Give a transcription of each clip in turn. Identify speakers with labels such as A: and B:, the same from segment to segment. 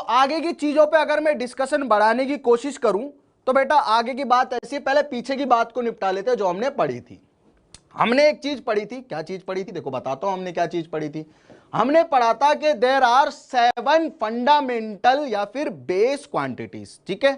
A: आगे की चीजों पे अगर मैं डिस्कशन बढ़ाने की कोशिश करूं तो बेटा आगे की बात ऐसी, पहले पीछे की बात को निपटा लेते हैं जो हमने पढ़ी थी। हमने एक चीज पढ़ी थी, क्या चीज पढ़ी थी, देखो बताता हूं हमने क्या चीज पढ़ी थी। हमने पढ़ा था कि देयर आर 7 फंडामेंटल या फिर बेस क्वांटिटीज, ठीक है।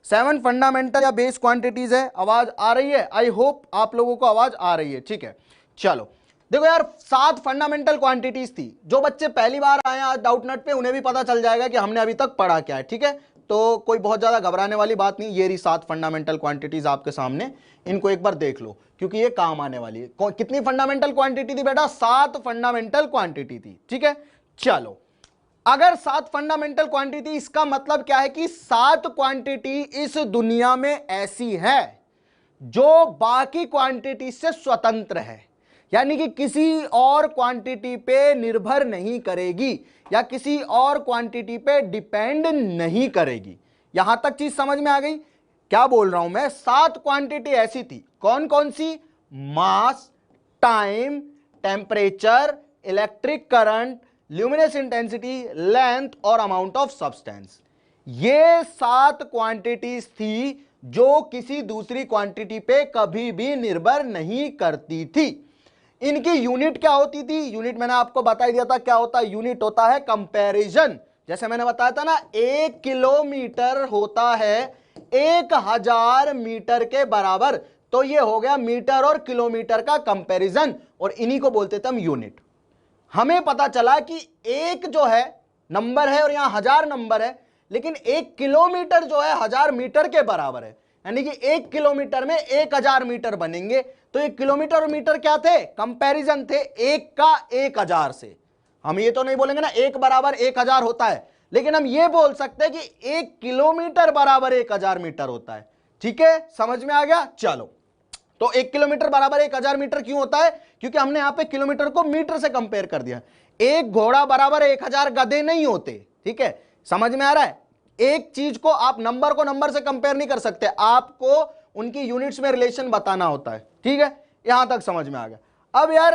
A: 7 फंडामेंटल या बेस क्वांटिटीज है। आवाज आ रही है? आई होप आप लोगों को आवाज आ रही है, ठीक है। चलो देखो यार, 7 फंडामेंटल क्वांटिटीज थी। जो बच्चे पहली बार आए आज डाउटनट पे, उन्हें भी पता चल जाएगा कि हमने अभी तक पढ़ा क्या है, ठीक है। तो कोई बहुत ज्यादा घबराने वाली बात नहीं, ये रही 7 फंडामेंटल क्वांटिटीज आपके सामने, इनको एक बार देख लो क्योंकि ये काम आने वाली है। कितनी फंडामेंटल क्वांटिटी थी बेटा? 7 फंडामेंटल क्वांटिटी थी, ठीक है। चलो, अगर 7 फंडामेंटल क्वांटिटी, इसका मतलब क्या है कि 7 क्वांटिटी इस दुनिया में ऐसी है जो बाकी क्वांटिटी से स्वतंत्र है, यानी कि किसी और क्वांटिटी पे निर्भर नहीं करेगी या किसी और क्वांटिटी पे डिपेंड नहीं करेगी। यहां तक चीज समझ में आ गई? क्या बोल रहा हूं मैं? 7 क्वांटिटी ऐसी थी। कौन कौन सी? Mass, time, temperature, electric current, luminous intensity, length और अमाउंट ऑफ सब्सटेंस। ये 7 क्वांटिटीज थी जो किसी दूसरी क्वांटिटी पे कभी भी निर्भर नहीं करती थी। इनकी यूनिट क्या होती थी? यूनिट मैंने आपको बता ही दिया था क्या होता है। यूनिट होता है कंपैरिजन। जैसे मैंने बताया था ना, 1 किलोमीटर होता है 1000 मीटर के बराबर। तो ये हो गया मीटर और किलोमीटर का कंपैरिजन, और इन्हीं को बोलते थे हम यूनिट। हमें पता चला कि एक जो है नंबर है और यहां 1000 नंबर है, लेकिन 1 किलोमीटर जो है 1000 मीटर के बराबर है, यानी कि 1 किलोमीटर में 1000 मीटर बनेंगे। तो 1 किलोमीटर और मीटर क्या थे? कंपैरिजन थे, एक का 1000 से। हम ये तो नहीं बोलेंगे ना 1 बराबर 1000 होता है, लेकिन हम ये बोल सकते हैं कि 1 किलोमीटर बराबर 1000 मीटर होता है, ठीक है। समझ में आ गया? चलो, तो 1 किलोमीटर बराबर 1000 मीटर क्यों होता है? क्योंकि हमने यहां पे किलोमीटर को मीटर से कंपेयर कर दिया। एक घोड़ा बराबर 1000 गधे नहीं होते, ठीक है। समझ में आ रहा है? एक चीज को आप नंबर को नंबर से कंपेयर नहीं कर सकते, आपको उनकी यूनिट्स में रिलेशन बताना होता है, ठीक है। यहां तक समझ में आ गया। अब यार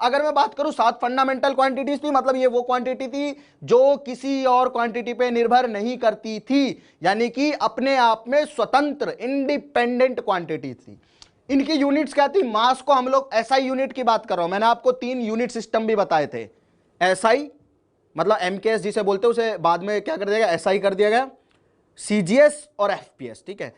A: अगर मैं बात करूं 7 फंडामेंटल क्वांटिटीज थी, मतलब ये वो क्वांटिटी थी जो किसी और क्वांटिटी पे निर्भर नहीं करती थी, यानी कि अपने आप में स्वतंत्र इंडिपेंडेंट क्वांटिटी थी। इनकी यूनिट्स क्या थी? मास को हम लोग एसआई यूनिट की बात कर रहा हूं। मैंने आपको 3 यूनिट सिस्टम भी बताए थे। एसआई मतलब एमकेएस जिसे बोलते हैं, उसे बाद में क्या कर दिया गया? एसआई कर दिया गया। सीजीएस और एफपीएस, ठीक है।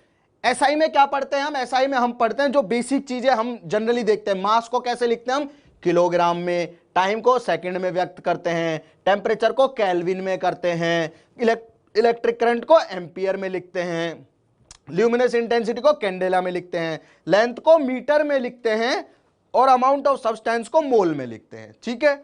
A: एसआई में क्या पढ़ते हैं हम? एसआई में हम पढ़ते हैं जो बेसिक चीजें हम जनरली देखते हैं। मास को कैसे लिखते हैं हम? किलोग्राम में। टाइम को सेकंड में व्यक्त करते हैं। टेम्परेचर को केल्विन में करते हैं। इलेक्ट्रिक करंट को एम्पियर में लिखते हैं। ल्यूमिनस इंटेंसिटी को कैंडेला में लिखते हैं। लेंथ को मीटर में लिखते हैं और अमाउंट ऑफ सब्सटेंस को मोल में लिखते हैं, ठीक है।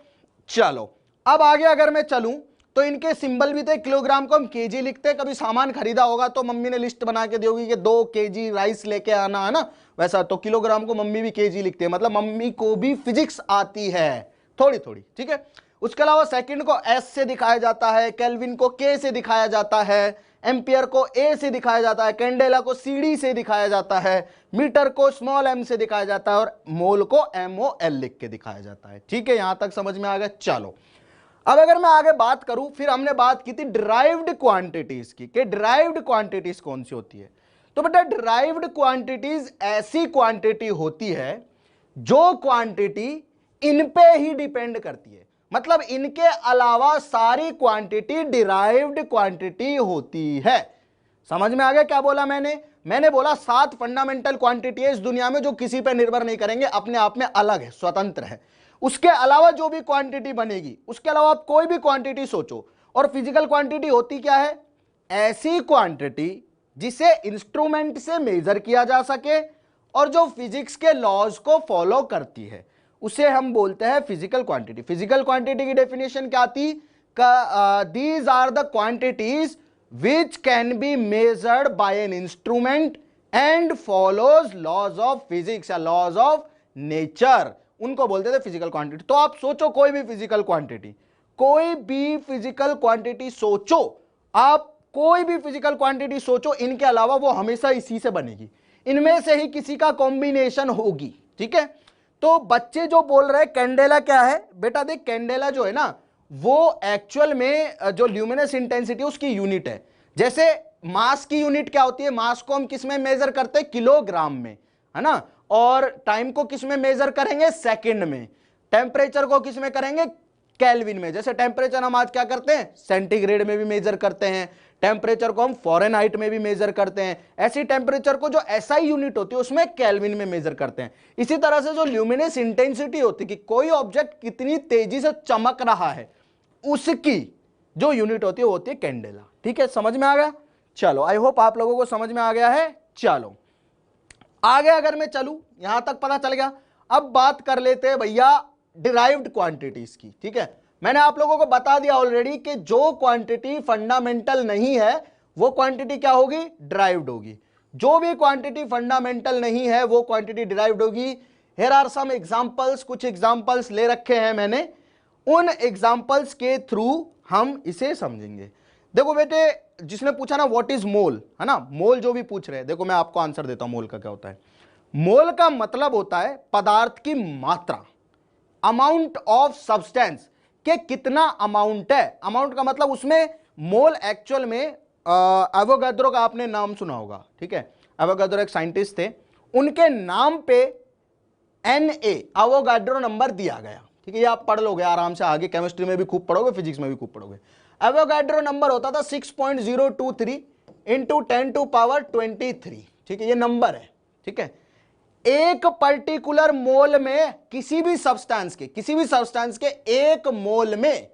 A: चलो, अब आगे अगर मैं चलूं तो इनके सिंबल भी थे। किलोग्राम को हम केजी लिखते हैं। कभी सामान खरीदा होगा तो मम्मी ने लिस्ट बना के दी होगी कि 2 केजी राइस लेके आना है ना, वैसा तो किलोग्राम को मम्मी भी केजी लिखते हैं, मतलब मम्मी को भी फिजिक्स आती है थोड़ी थोड़ी, ठीक है। उसके अलावा सेकंड को एस से दिखाया जाता है, केल्विन को के से दिखाया जाता है, एम्पियर को ए से दिखाया जाता है, कैंडेला को सीडी से दिखाया जाता है, मीटर को स्मॉल एम से दिखाया जाता है और मोल को MOL लिख के दिखाया जाता है, ठीक है। यहां तक समझ में आ गया? चलो, अब अगर मैं आगे बात करूं, फिर हमने बात की थी डिराइव्ड क्वांटिटीज की, कि डिराइव्ड क्वांटिटीज कौन सी होती है। तो बेटा डिराइव्ड क्वांटिटीज ऐसी क्वांटिटी होती है जो क्वांटिटी इन पे ही डिपेंड करती है, मतलब इनके अलावा सारी क्वांटिटी डिराइव्ड क्वांटिटी होती है। समझ में आ गया क्या बोला मैंने बोला 7 फंडामेंटल क्वांटिटी है इस दुनिया में जो किसी पे निर्भर नहीं करेंगे, अपने आप में अलग है, स्वतंत्र है। उसके अलावा जो भी क्वांटिटी बनेगी, उसके अलावा आप कोई भी क्वांटिटी सोचो। और फिजिकल क्वांटिटी होती क्या है? ऐसी क्वांटिटी जिसे इंस्ट्रूमेंट से मेजर किया जा सके और जो फिजिक्स के लॉज को फॉलो करती है, उसे हम बोलते हैं फिजिकल क्वांटिटी। फिजिकल क्वांटिटी की डेफिनेशन क्या थी? These are the quantities which can be measured by an instrument and follows laws of physics या लॉज ऑफ नेचर, उनको बोलते थे फिजिकल क्वांटिटी। तो आप सोचो कोई भी फिजिकल क्वांटिटी, कोई भी फिजिकल क्वांटिटी सोचो, आप कोई भी फिजिकल क्वांटिटी सोचो, इनके अलावा वो हमेशा इसी से बनेगी, इनमें से ही किसी का कॉम्बिनेशन होगी, ठीक है। तो बच्चे जो बोल रहे हैं कैंडेला क्या है, बेटा देख कैंडेला जो है ना, वो एक्चुअल में जो ल्यूमिनस इंटेंसिटी उसकी यूनिट है। जैसे मास की यूनिट क्या होती है, मास को हम किस में मेजर करते हैं, किलोग्राम में, है ना, और टाइम को किस में मेजर करेंगे, सेकंड में, टेम्परेचर को किस में करेंगे, केल्विन में। जैसे टेम्परेचर हम आज क्या करते हैं, सेंटीग्रेड में भी मेजर करते हैं, टेम्परेचर को हम फ़ारेनहाइट में भी मेजर करते हैं, ऐसी टेम्परेचर को जो एसआई यूनिट होती है उसमें केल्विन में मेजर करते हैं। इसी तरह से जो ल्यूमिनस इंटेंसिटी होती है कि कोई ऑब्जेक्ट कितनी तेजी से चमक रहा है, उसकी जो यूनिट होती है वो होती है कैंडेला। ठीक है, समझ में आ गया? चलो, आई होप आप लोगों को समझ में आ गया है। चलो आगे अगर मैं चलूं, यहां तक पता चल गया। अब बात कर लेते हैं भैया डिराइव्ड क्वांटिटीज की। ठीक है, मैंने आप लोगों को बता दिया ऑलरेडी कि जो क्वांटिटी फंडामेंटल नहीं है वो क्वांटिटी क्या होगी, डिराइव्ड होगी। जो भी क्वांटिटी फंडामेंटल नहीं है वो क्वांटिटी डिराइव्ड होगी। हियर आर सम एग्जांपल्स, कुछ एग्जांपल्स ले रखे हैं मैंने, उन एग्जांपल्स के थ्रू हम इसे समझेंगे। देखो बेटे, जिसने पूछा ना व्हाट इज मोल, है ना, मोल जो भी पूछ रहे हैं, देखो मैं आपको आंसर देता हूं मोल का क्या होता है। मोल का मतलब होता है पदार्थ की मात्रा, अमाउंट ऑफ सब्सटेंस, के कितना अमाउंट है। अमाउंट का मतलब उसमें मोल एक्चुअल में एवोगाड्रो का आपने नाम सुना होगा। ठीक है, एवोगाड्रो एक साइंटिस्ट थे, उनके नाम पे Na एवोगाड्रो नंबर दिया गया। ठीक है, ये आप पढ़ लोगे आराम से, आगे केमिस्ट्री में भी खूब पढ़ोगे, फिजिक्स में भी खूब पढ़ोगे। एवोगाड्रो नंबर होता था 6.023 इंटू 10⁻23। ठीक है, ये नंबर है। ठीक है, एक पर्टिकुलर मोल में किसी भी सब्सटेंस के एक मोल में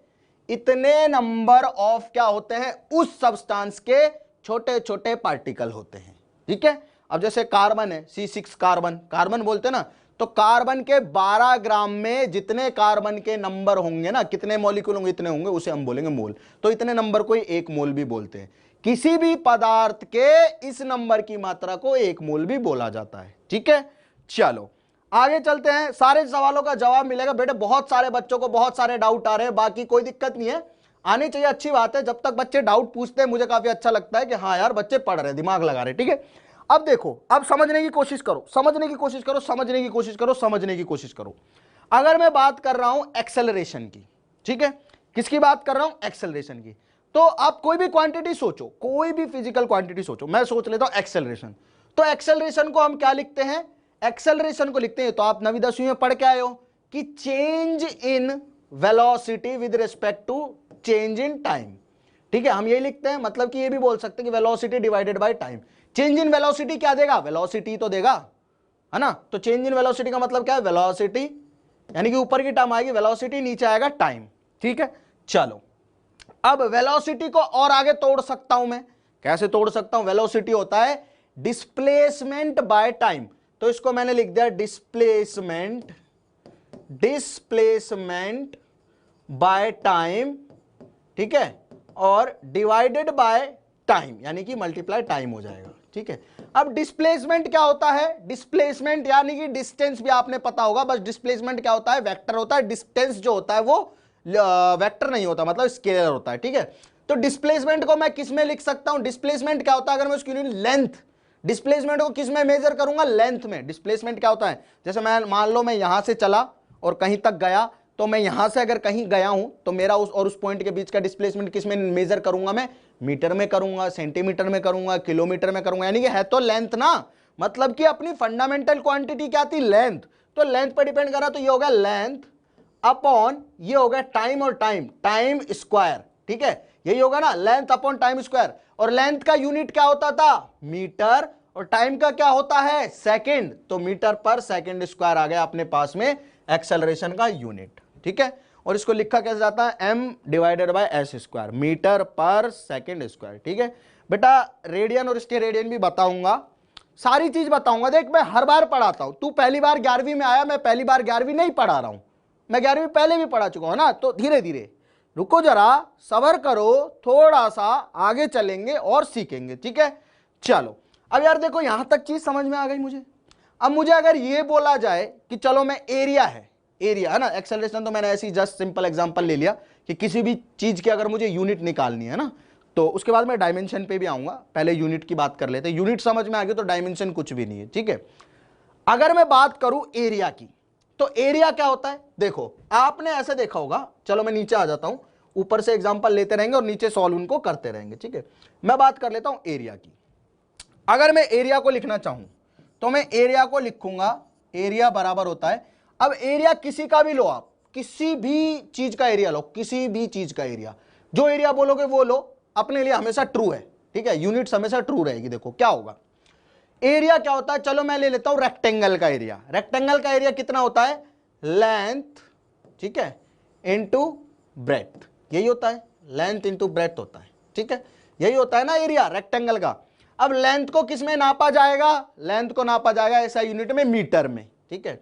A: इतने नंबर ऑफ क्या होते हैं, उस सब्सटेंस के छोटे छोटे पार्टिकल होते हैं। ठीक है, अब जैसे कार्बन है, C6 कार्बन बोलते हैं ना, तो कार्बन के 12 ग्राम में जितने कार्बन के नंबर होंगे ना, कितने मॉलिक्यूल होंगे, इतने होंगे, उसे हम बोलेंगे मोल। तो इतने नंबर को ही एक मोल भी बोलते हैं। किसी भी पदार्थ के इस नंबर की मात्रा को एक मोल भी बोला जाता है। ठीक है, चलो आगे चलते हैं। सारे सवालों का जवाब मिलेगा बेटे, बहुत सारे बच्चों को बहुत सारे डाउट आ रहे हैं, बाकी कोई दिक्कत नहीं है, आनी चाहिए, अच्छी बात है। जब तक बच्चे डाउट पूछते हैं मुझे काफी अच्छा लगता है कि हाँ यार बच्चे पढ़ रहे हैं, दिमाग लगा रहे हैं। ठीक है, अब देखो, अब समझने की कोशिश करो, समझने की कोशिश करो, समझने की कोशिश करो, समझने की कोशिश करो। अगर मैं बात कर रहा हूं एक्सेलरेशन की, ठीक है, किसकी बात कर रहा हूं, एक्सेलरेशन की, तो आप कोई भी क्वांटिटी सोचो, कोई भी फिजिकल क्वांटिटी सोचो, मैं सोच लेता हूं एक्सेलरेशन। तो एक्सेलरेशन को हम क्या लिखते हैं, एक्सेलरेशन को लिखते हैं, तो आप 9वीं 10वीं में पढ़ के आए हो कि change in velocity with respect to change in time. ठीक है, हम ये लिखते हैं, मतलब कि ये भी बोल सकते हैं कि velocity divided by time. Change in velocity क्या देगा, वेलोसिटी तो देगा, है ना। तो चेंज इन वेलोसिटी का मतलब क्या है, वेलोसिटी, यानी कि ऊपर की टर्म आएगी वेलोसिटी, नीचे आएगा टाइम। ठीक है, चलो अब वेलोसिटी को और आगे तोड़ सकता हूं मैं, कैसे तोड़ सकता हूं, वेलोसिटी होता है डिस्प्लेसमेंट बाय टाइम, तो इसको मैंने लिख दिया डिस्प्लेसमेंट बाय टाइम। ठीक है, और डिवाइडेड बाय टाइम, यानी कि मल्टीप्लाई टाइम हो जाएगा। ठीक है, अब डिस्प्लेसमेंट क्या होता है, डिस्प्लेसमेंट यानी कि डिस्टेंस भी आपने पता होगा, बस डिस्प्लेसमेंट क्या होता है, वेक्टर होता है, डिस्टेंस जो होता है वो वेक्टर नहीं होता, मतलब स्केलर होता है। ठीक है, तो डिस्प्लेसमेंट को मैं किस में लिख सकता हूं, डिस्प्लेसमेंट क्या होता है, अगर मैं उसकी यूनिट लेंथ, डिस्प्लेसमेंट को किस में मेजर करूंगा, लेंथ में। डिस्प्लेसमेंट क्या होता है, जैसे मैं मान लो मैं यहां से चला और कहीं तक गया, तो मैं यहां से अगर कहीं गया हूं तो मेरा उस और उस पॉइंट के बीच का डिस्प्लेसमेंट किस में मेजर करूंगा, मैं मीटर में करूंगा, सेंटीमीटर में करूंगा, किलोमीटर में करूंगा, यानी कि है तो लेंथ ना, मतलब कि अपनी फंडामेंटल क्वांटिटी क्या थी, लेंथ, तो लेंथ पर डिपेंड करा, तो ये होगा लेंथ अपॉन, ये होगा टाइम, और टाइम स्क्वायर। ठीक है, यही होगा ना, लेंथ अपॉन टाइम स्क्वायर, और लेंथ का यूनिट क्या होता था, मीटर, और टाइम का क्या होता है, सेकंड, तो मीटर पर सेकंड स्क्वायर आ गया अपने पास में एक्सेलरेशन का यूनिट। ठीक है, और इसको लिखा कैसे जाता है, m divided by s square, metre पर सेकंड स्क्वायर। ठीक है बेटा, रेडियन और इसके रेडियन भी बताऊंगा, सारी चीज बताऊंगा। देख मैं हर बार पढ़ाता हूं, तू पहली बार 11वीं में आया, मैं पहली बार 11वीं नहीं पढ़ा रहा हूं, मैं 11वीं पहले भी पढ़ा चुका हूं ना, तो धीरे धीरे रुको, जरा सब्र करो, थोड़ा सा आगे चलेंगे और सीखेंगे। ठीक है, चलो अब यार देखो, यहां तक चीज समझ में आ गई मुझे। अब मुझे अगर ये बोला जाए कि चलो मैं एरिया है ना, एक्सेलरेशन तो मैंने ऐसी जस्ट सिंपल एग्जांपल ले लिया कि किसी भी चीज की अगर मुझे यूनिट निकालनी है ना, तो उसके बाद मैं डायमेंशन पे भी आऊंगा, पहले यूनिट की बात कर लेते हैं। यूनिट समझ में आ गई तो डायमेंशन कुछ भी नहीं है। ठीक है, अगर मैं बात करूं एरिया की, तो एरिया क्या होता है, देखो आपने ऐसे देखा होगा, चलो मैं नीचे आ जाता हूं, ऊपर से एग्जांपल लेते रहेंगे और नीचे सॉल्व उनको करते रहेंगे, ठीक है। मैं बात कर लेता हूं एरिया की। अगर मैं एरिया को लिखना चाहूं तो मैं एरिया को लिखूंगा, एरिया बराबर होता है, अब एरिया किसी का भी लो, आप किसी भी चीज का एरिया लो, किसी भी चीज का एरिया, जो एरिया बोलोगे वो लो, अपने लिए हमेशा ट्रू है, ठीक है, यूनिट्स हमेशा ट्रू रहेगी। देखो क्या होगा, एरिया क्या होता है, चलो मैं ले लेता हूं रेक्टेंगल का एरिया। रेक्टेंगल का एरिया कितना होता है, लेंथ, ठीक है, इनटू ब्रेड्थ, यही होता है, लेंथ इनटू ब्रेड्थ होता है, ठीक है, यही होता है ना एरिया रेक्टेंगल का। अब लेंथ को किस में नापा जाएगा, लेंथ को नापा जाएगा ऐसा यूनिट में, मीटर में, ठीक है,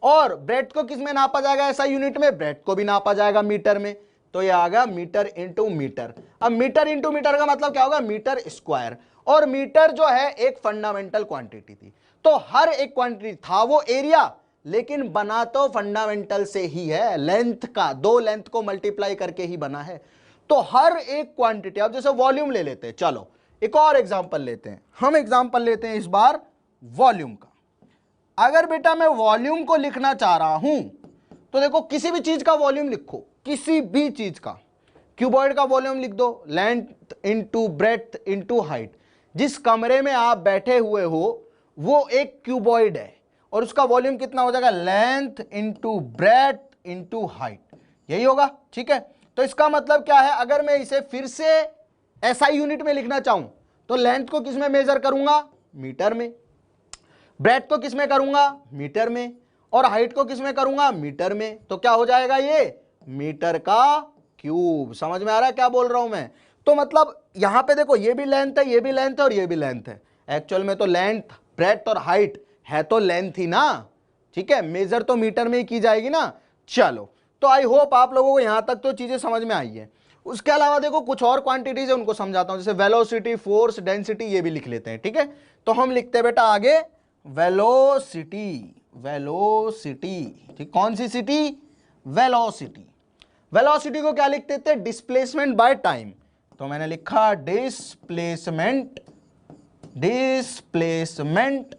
A: और ब्रेड्थ को किस में नापा जाएगा ऐसा यूनिट में, ब्रेड्थ को भी नापा जाएगा मीटर में। तो ये आ गया मीटर इंटू मीटर। अब मीटर इंटू मीटर का मतलब क्या होगा, मीटर स्क्वायर, और मीटर जो है एक फंडामेंटल क्वांटिटी थी, तो हर एक क्वांटिटी था वो एरिया, लेकिन बना तो फंडामेंटल से ही है, लेंथ का, दो लेंथ को मल्टीप्लाई करके ही बना है। तो हर एक क्वांटिटी, अब जैसे वॉल्यूम ले लेते हैं, चलो एक और एग्जांपल लेते हैं, हम एग्जांपल लेते हैं इस बार वॉल्यूम का। अगर बेटा मैं वॉल्यूम को लिखना चाह रहा हूं तो देखो किसी भी चीज का वॉल्यूम लिखो, किसी भी चीज का, क्यूबॉइड का वॉल्यूम लिख दो, length into breadth into height. जिस कमरे में आप बैठे हुए हो वो एक क्यूबॉइड है और उसका वॉल्यूम कितना हो जाएगा, length into breadth into height, यही होगा, ठीक है। तो इसका मतलब क्या है, अगर मैं इसे फिर से एसआई यूनिट में लिखना चाहूं तो लेंथ को किस में मेजर करूंगा, मीटर में, ब्रेड्थ को किस में करूंगा, मीटर में, और हाइट को किस में करूंगा, मीटर में। तो क्या हो जाएगा, ये मीटर का क्यूब। समझ में आ रहा है क्या बोल रहा हूं मैं। तो मतलब यहां पे देखो ये भी लेंथ है, ये भी लेंथ है और ये भी लेंथ है, एक्चुअल में तो लेंथ ब्रेड्थ और हाइट है तो लेंथ ही ना, ठीक है, मेजर तो मीटर में ही की जाएगी ना। चलो, तो आई होप आप लोगों को यहां तक तो चीजें समझ में आई है। उसके अलावा देखो कुछ और क्वांटिटीज है उनको समझाता हूं, जैसे वेलोसिटी, फोर्स, डेंसिटी, ये भी लिख लेते हैं, ठीक है। तो हम लिखते हैं बेटा आगे वेलोसिटी, वेलोसिटी, ठीक, कौन सी सिटी, वेलोसिटी। वेलोसिटी को क्या लिखते थे, डिस्प्लेसमेंट बाय टाइम। तो मैंने लिखा डिस्प्लेसमेंट, डिस्प्लेसमेंट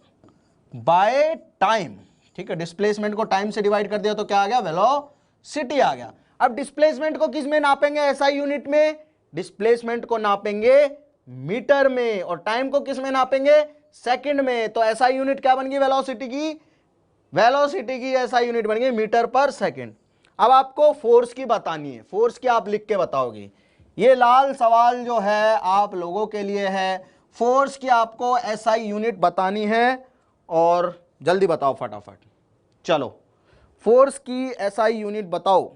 A: बाय टाइम, ठीक है, डिस्प्लेसमेंट को टाइम से डिवाइड कर दिया तो क्या आ गया, वेलोसिटी आ गया। अब डिस्प्लेसमेंट को किस में नापेंगे, एसआई यूनिट में, डिस्प्लेसमेंट को नापेंगे मीटर में, और टाइम को किस में नापेंगे, सेकंड में। तो एसआई यूनिट क्या बन गई वेलोसिटी की, वेलोसिटी की एसआई यूनिट बन गई मीटर पर सेकंड। अब आपको फोर्स की बतानी है, फोर्स की आप लिख के बताओगे, ये लाल सवाल जो है आप लोगों के लिए है, फोर्स की आपको एसआई यूनिट बतानी है, और जल्दी बताओ फटाफट, चलो फोर्स की एसआई यूनिट बताओ।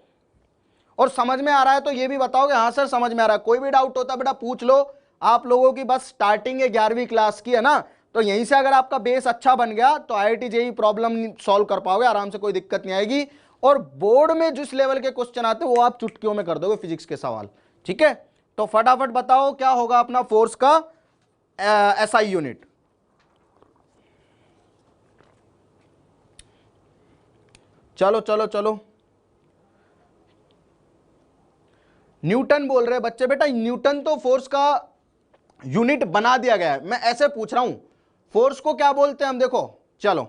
A: और समझ में आ रहा है तो ये भी बताओगे, हाँ सर समझ में आ रहा है, कोई भी डाउट होता है बेटा पूछ लो। आप लोगों की बस स्टार्टिंग है 11वीं क्लास की, है ना, तो यहीं से अगर आपका बेस अच्छा बन गया तो आईआईटी जेईई प्रॉब्लम सॉल्व कर पाओगे आराम से, कोई दिक्कत नहीं आएगी। और बोर्ड में जिस लेवल के क्वेश्चन आते हैं वो आप चुटकियों में कर दोगे, फिजिक्स के सवाल, ठीक है। तो फटाफट बताओ क्या होगा अपना फोर्स का एसआई यूनिट। चलो चलो चलो, न्यूटन बोल रहे बच्चे, बेटा न्यूटन तो फोर्स का यूनिट बना दिया गया है, मैं ऐसे पूछ रहा हूं फोर्स को क्या बोलते हैं हम, देखो चलो,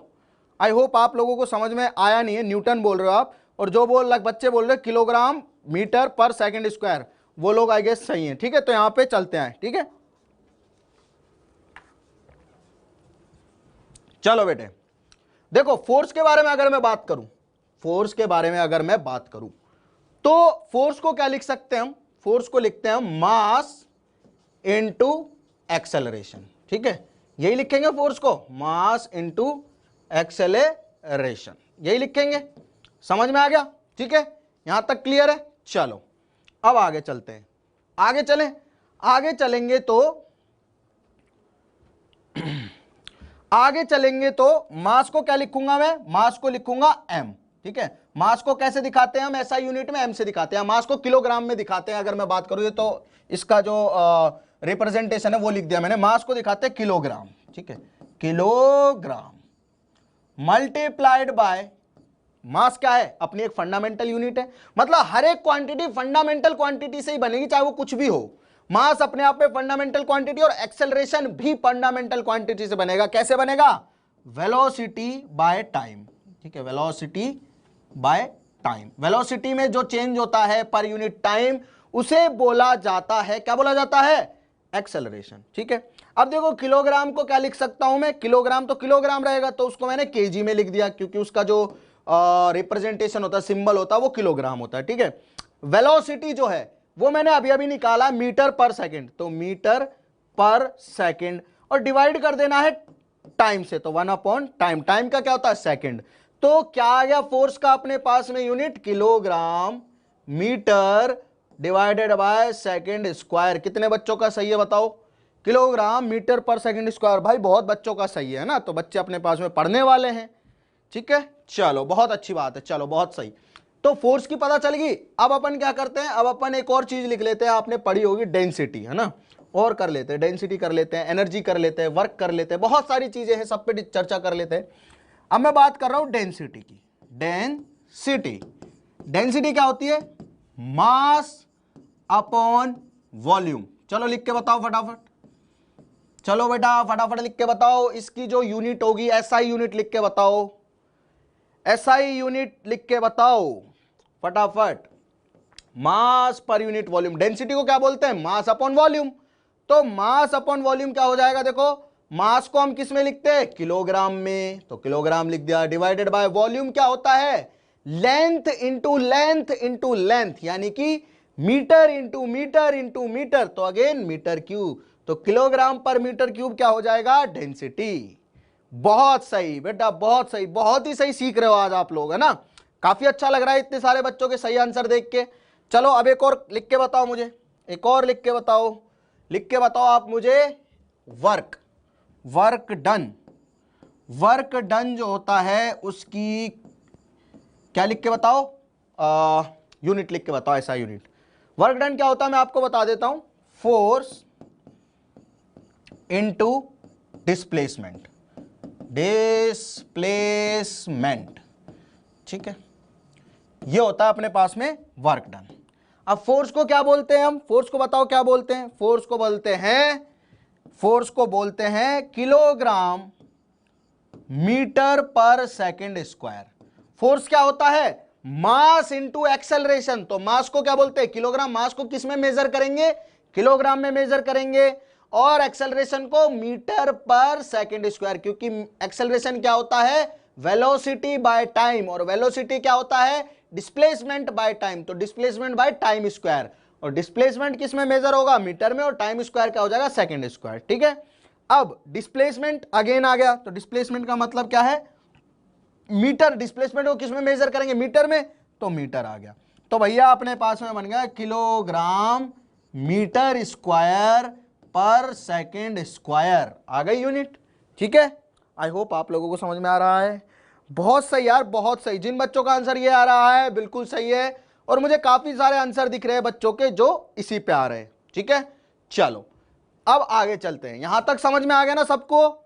A: आई होप आप लोगों को समझ में आया नहीं है, न्यूटन बोल रहे हो आप, और जो बच्चे बोल रहे हैं किलोग्राम मीटर पर सेकंड स्क्वायर, वो लोग आई गेस सही हैं, ठीक है। तो यहां पे चलते हैं, ठीक है, चलो बेटे देखो फोर्स के बारे में अगर मैं बात करूं, फोर्स के बारे में अगर मैं बात करूं तो फोर्स को क्या लिख सकते हैं हम, फोर्स को लिखते हैं मास इनटू एक्सेलरेशन, ठीक है, यही लिखेंगे फोर्स को, मास इनटू एक्सेलरेशन, यही लिखेंगे। समझ में आ गया, ठीक है, यहां तक क्लियर है। चलो अब आगे चलते हैं, आगे चलें, आगे चलेंगे तो आगे चलेंगे तो मास को क्या लिखूंगा मैं, मास को लिखूंगा m, ठीक है। मास को कैसे दिखाते हैं हम, ऐसा यूनिट में m से दिखाते हैं, मास को किलोग्राम में दिखाते हैं। अगर मैं बात करूं तो इसका जो रिप्रेजेंटेशन है वो लिख दिया मैंने, मास को दिखाते हैं किलोग्राम, ठीक है, किलोग्राम मल्टीप्लाइड बाय, मास क्या है, अपनी एक फंडामेंटल यूनिट है, मतलब हर एक क्वांटिटी फंडामेंटल क्वांटिटी से ही बनेगी, चाहे वो कुछ भी हो। मास अपने आप में फंडामेंटल क्वांटिटी और एक्सेलरेशन भी फंडामेंटल क्वांटिटी से बनेगा। कैसे बनेगा, वेलोसिटी बाय टाइम, ठीक है, वेलोसिटी बाय टाइम। वेलोसिटी में जो चेंज होता है पर यूनिट टाइम, उसे बोला जाता है, क्या बोला जाता है, एक्सेलरेशन। ठीक है, अब देखो किलोग्राम को क्या लिख सकता हूं मैं, किलोग्राम तो किलोग्राम रहेगा, तो उसको मैंने केजी में लिख दिया, क्योंकि उसका जो रिप्रेजेंटेशन होता है, सिंबल होता है, वो किलोग्राम होता है। ठीक है, वेलोसिटी जो है वो मैंने अभी अभी निकाला मीटर पर सेकंड, तो मीटर पर सेकंड, और डिवाइड कर देना है टाइम से, तो 1/टाइम, टाइम का क्या होता है, सेकंड। तो क्या आ गया फोर्स का अपने पास में unit, kilogram metre divided by second square. कितने बच्चों का सही है बताओ, किलोग्राम मीटर पर सेकंड स्क्वायर। भाई बहुत बच्चों का सही है ना, तो बच्चे अपने पास में पढ़ने वाले हैं। ठीक है, चलो बहुत अच्छी बात है, चलो बहुत सही। तो फोर्स की पता चल गई। अब अपन क्या करते हैं, अब अपन एक और चीज लिख लेते हैं, आपने पढ़ी होगी डेंसिटी, है ना, और कर लेते हैं, डेंसिटी कर लेते हैं, एनर्जी कर लेते हैं, वर्क कर लेते हैं, बहुत सारी चीजें हैं, सब पे चर्चा कर लेते हैं। अब मैं बात कर रहा हूं डेंसिटी की। डेंसिटी, डेंसिटी क्या होती है, मास अपॉन वॉल्यूम। चलो लिख के बताओ फटाफट, चलो बेटा फटाफट लिख के बताओ। इसकी जो यूनिट होगी एसआई यूनिट लिख के बताओ, एसआई यूनिट लिख के बताओ फटाफट। मास पर यूनिट वॉल्यूम, डेंसिटी को क्या बोलते हैं, मास अपॉन वॉल्यूम। तो मास अपॉन वॉल्यूम क्या हो जाएगा, देखो मास को हम किस में लिखते हैं, किलोग्राम में, तो किलोग्राम लिख दिया, डिवाइडेड बाय वॉल्यूम क्या होता है, length into length into length, यानी कि metre into metre into metre, तो अगेन मीटर क्यूब, तो किलोग्राम पर मीटर क्यूब क्या हो जाएगा, डेंसिटी। बहुत सही बेटा, बहुत सही, बहुत ही सही सीख रहे हो आज आप लोग, है ना, काफी अच्छा लग रहा है इतने सारे बच्चों के सही आंसर देख के। चलो अब एक और लिख के बताओ मुझे, एक और लिख के बताओ, लिख के बताओ आप मुझे, work, work done, work done जो होता है उसकी क्या लिख के बताओ, यूनिट लिख के बताओ, ऐसा यूनिट। वर्क डन क्या होता है मैं आपको बता देता हूं, फोर्स इनटू डिस्प्लेसमेंट, डिस्प्लेसमेंट। ठीक है, ये होता है अपने पास में वर्क डन। अब फोर्स को क्या बोलते हैं हम, फोर्स को बताओ क्या बोलते हैं, फोर्स को बोलते हैं, फोर्स को बोलते हैं किलोग्राम मीटर पर सेकंड स्क्वायर। फोर्स क्या होता है, मास इंटू एक्सेलरेशन, तो मास को क्या बोलते हैं, किलोग्राम, मास को किस में मेजर करेंगे, किलोग्राम में मेजर करेंगे, और एक्सेलरेशन को मीटर पर सेकंड स्क्वायर, क्योंकि एक्सेलरेशन क्या होता है, वेलोसिटी बाय टाइम, और वेलोसिटी क्या होता है, डिस्प्लेसमेंट बाय टाइम, तो डिस्प्लेसमेंट बाय टाइम स्क्वायर, और डिस्प्लेसमेंट किस में मेजर होगा, मीटर में, और टाइम स्क्वायर क्या हो जाएगा, सेकंड स्क्वायर। ठीक है, अब डिस्प्लेसमेंट अगेन आ गया, तो डिस्प्लेसमेंट का मतलब क्या है, मीटर, डिस्प्लेसमेंट को किस में मेजर करेंगे, मीटर में, तो मीटर आ गया। तो भैया अपने पास में बन गया किलोग्राम मीटर स्क्वायर पर सेकंड स्क्वायर, आ गई यूनिट। ठीक है, आई होप आप लोगों को समझ में आ रहा है। बहुत सही यार, बहुत सही, जिन बच्चों का आंसर ये आ रहा है बिल्कुल सही है, और मुझे काफी सारे आंसर दिख रहे हैं बच्चों के जो इसी पे आ रहे हैं। ठीक है, चलो अब आगे चलते हैं। यहां तक समझ में आ गया ना सबको,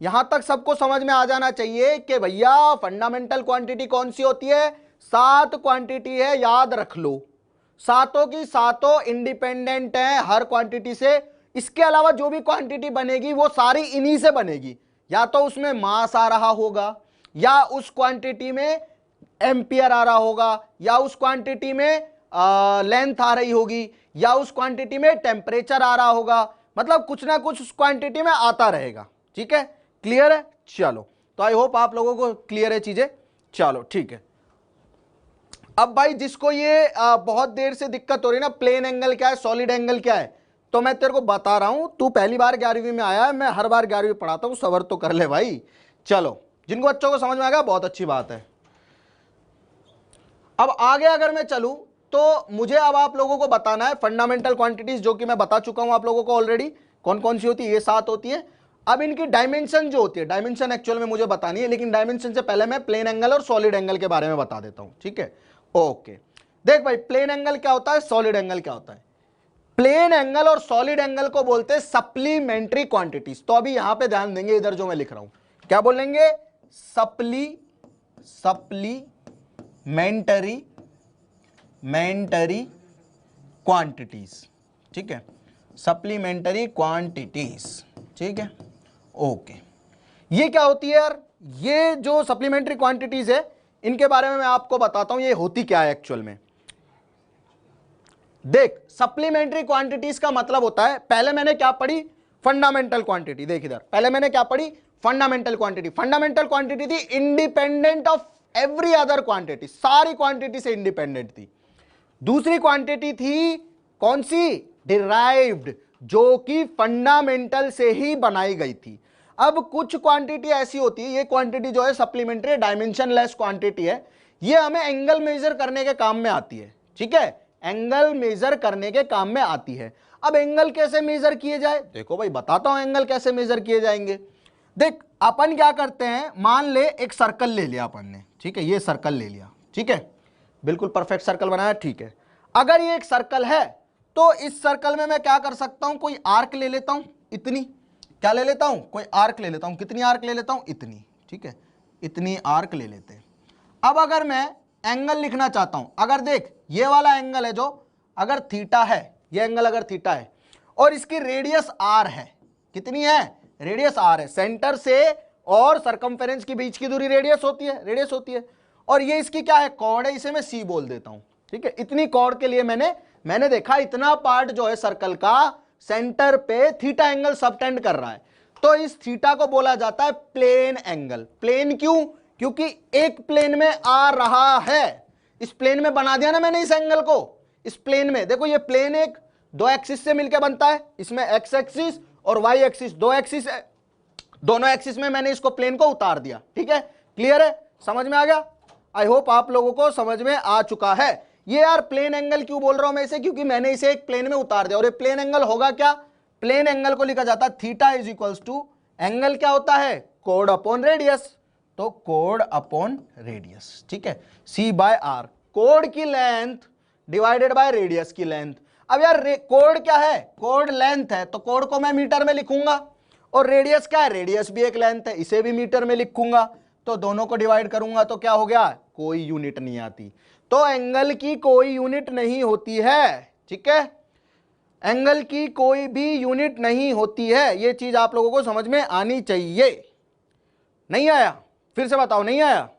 A: यहां तक सबको समझ में आ जाना चाहिए कि भैया फंडामेंटल क्वांटिटी कौन सी होती है, 7 क्वांटिटी है, याद रख लो, सातों की सातों इंडिपेंडेंट है हर क्वांटिटी से। इसके अलावा जो भी क्वांटिटी बनेगी वो सारी इन्हीं से बनेगी, या तो उसमें मास आ रहा होगा, या उस क्वांटिटी में एम्पियर आ रहा होगा, या उस क्वांटिटी में लेंथ आ रही होगी, या उस क्वांटिटी में टेम्परेचर आ रहा होगा, मतलब कुछ ना कुछ उस क्वांटिटी में आता रहेगा। ठीक है, क्लियर है, चलो तो आई होप आप लोगों को क्लियर है चीजें। चलो ठीक है, अब भाई जिसको ये बहुत देर से दिक्कत हो रही है ना, प्लेन एंगल क्या है, सॉलिड एंगल क्या है, तो मैं तेरे को बता रहा हूं, तू पहली बार 11वीं में आया है, मैं हर बार 11वीं पढ़ाता हूं, सबर तो कर ले भाई। चलो जिनको बच्चों को समझ में आ गया बहुत अच्छी बात है। अब आगे अगर मैं चलूं तो मुझे अब आप लोगों को बताना है फंडामेंटल क्वांटिटीज, जो कि मैं बता चुका हूं आप लोगों को ऑलरेडी, कौन कौन सी होती है, ये 7 होती है। अब इनकी डायमेंशन जो होती है, डायमेंशन एक्चुअल में मुझे बतानी है, लेकिन डायमेंशन से पहले मैं प्लेन एंगल और सॉलिड एंगल के बारे में बता देता हूं। ठीक है, ओके, देख भाई प्लेन एंगल क्या होता है, सॉलिड एंगल क्या होता है। प्लेन एंगल और सॉलिड एंगल को बोलते हैं सप्लीमेंट्री क्वांटिटीज। तो अभी यहां पे ध्यान देंगे, इधर जो मैं लिख रहा हूं क्या बोलेंगे, सप्लीमेंटरी क्वांटिटीज। ठीक है, सप्लीमेंटरी क्वांटिटीज। ठीक है, ओके, ये क्या होती है यार, ये जो सप्लीमेंट्री क्वांटिटीज है इनके बारे में मैं आपको बताता हूं ये होती क्या है एक्चुअल में। देख सप्लीमेंट्री क्वांटिटीज का मतलब होता है, पहले मैंने क्या पढ़ी, फंडामेंटल क्वांटिटी। देख इधर, पहले मैंने क्या पढ़ी, फंडामेंटल क्वांटिटी। फंडामेंटल क्वांटिटी थी independent of every other quantity, सारी क्वांटिटी से इंडिपेंडेंट थी। दूसरी क्वांटिटी थी कौन सी, डिराइव्ड, जो कि फंडामेंटल से ही बनाई गई थी। अब कुछ क्वांटिटी ऐसी होती है, ये क्वांटिटी जो है सप्लीमेंट्री डायमेंशन लेस क्वांटिटी है, ये हमें एंगल मेजर करने के काम में आती है। ठीक है, एंगल मेजर करने के काम में आती है। अब एंगल कैसे मेजर किए जाए, देखो भाई बताता हूं एंगल कैसे मेजर किए जाएंगे। देख अपन क्या करते हैं, मान ले एक सर्कल ले लिया अपन ने, ठीक है, ये सर्कल ले लिया, ठीक है, बिल्कुल परफेक्ट सर्कल बनाया, ठीक है। अगर ये एक सर्कल है तो इस सर्कल में मैं क्या कर सकता हूं, कोई आर्क ले लेता हूं, इतनी, क्या ले लेता हूं, कोई आर्क ले लेता हूं, कितनी आर्क ले लेता हूं, इतनी, ठीक है, इतनी आर्क ले लेते हैं। अब अगर मैं एंगल लिखना चाहता हूं, अगर देख ये वाला एंगल है जो, अगर थीटा है, ये एंगल अगर थीटा है और इसकी रेडियस आर है, कितनी है, रेडियस आर है, सेंटर से और सरकमफेरेंस के बीच की दूरी रेडियस होती है, रेडियस होती है, और ये इसकी क्या है, कॉर्ड है, इसे मैं सी बोल देता हूं। ठीक है, इतनी कॉर्ड के लिए मैंने देखा इतना पार्ट जो है सर्कल का सेंटर पे थीटा एंगल सबटेंड कर रहा है, तो इस थीटा को बोला जाता है प्लेन एंगल। प्लेन क्यों, क्योंकि एक प्लेन में आ रहा है, इस प्लेन में बना दिया ना मैंने इस एंगल को, इस प्लेन में देखो, ये प्लेन एक दो एक्सिस से मिलकर बनता है, इसमें एक्स एक्सिस और वाई एक्सिस, दो एक्सिस है, दोनों एक्सिस में मैंने इसको प्लेन को उतार दिया। ठीक है, क्लियर है, समझ में आ गया, आई होप आप लोगों को समझ में आ चुका है। ये यार प्लेन एंगल क्यों बोल रहा हूं मैं इसे, क्योंकि मैंने इसे एक प्लेन में उतार दिया, और ये प्लेन एंगल होगा क्या, प्लेन एंगल को लिखा जाता है theta is equals to, angle क्या होता है, कोड अपॉन रेडियस, तो कोड अपॉन रेडियस, ठीक है, सी बाय आर, कोड की लेंथ डिवाइडेड बाय रेडियस की लेंथ। अब यार कोड क्या है, कोड लेंथ है, तो कोड को मैं मीटर में लिखूंगा, और रेडियस क्या है, रेडियस भी एक लेंथ है, इसे भी मीटर में लिखूंगा, तो दोनों को डिवाइड करूंगा तो क्या हो गया, कोई यूनिट नहीं आती, तो एंगल की कोई यूनिट नहीं होती है। ठीक है, एंगल की कोई भी यूनिट नहीं होती है, ये चीज आप लोगों को समझ में आनी चाहिए। नहीं आया, फिर से बताओ, नहीं आया